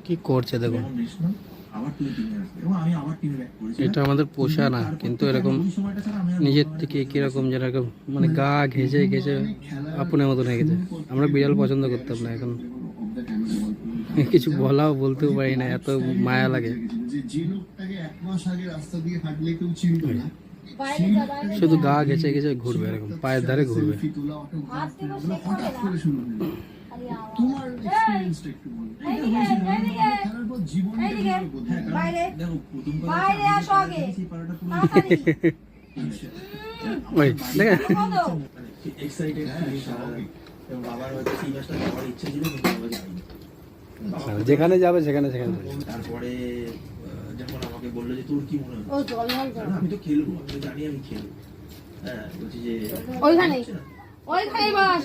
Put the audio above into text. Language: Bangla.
কি করছে দেখুন, এটা আমাদের পোষা না, কিন্তু এরকম নিজের থেকে কিরকম যেরকম মানে গা ঘেঁষে ঘেঁষে আপনের মতন হয়ে গেছে। আমরা বিড়াল পছন্দ করতাম না, এখন কিছু বলাও বলতেও পারি না, এত মায়া লাগে। শুধু গা ঘেঁচে ঘেঁচে ঘুরবে, এরকম পায়ের ধারে ঘুরবে। তোমার এক্সপেরিয়েন্সটা একটু বলো। খেলার পর জীবনটা বাইরে বাইরে আসো আগে ওই দেখে এক্সাইটেড এবং বাবার হয়তো সেই ম্যাচটা যাওয়ার ইচ্ছে ছিল, কিন্তু বাবা যায়নি। যেখানে যাবে সেখানে তারপরে যখন আমাকে বললো যে তোর কি মনে হয়, আমি তো খেলবো, আমি তো জানি আমি খেলবো। হ্যাঁ, বলছি যে ওইখানে বাস।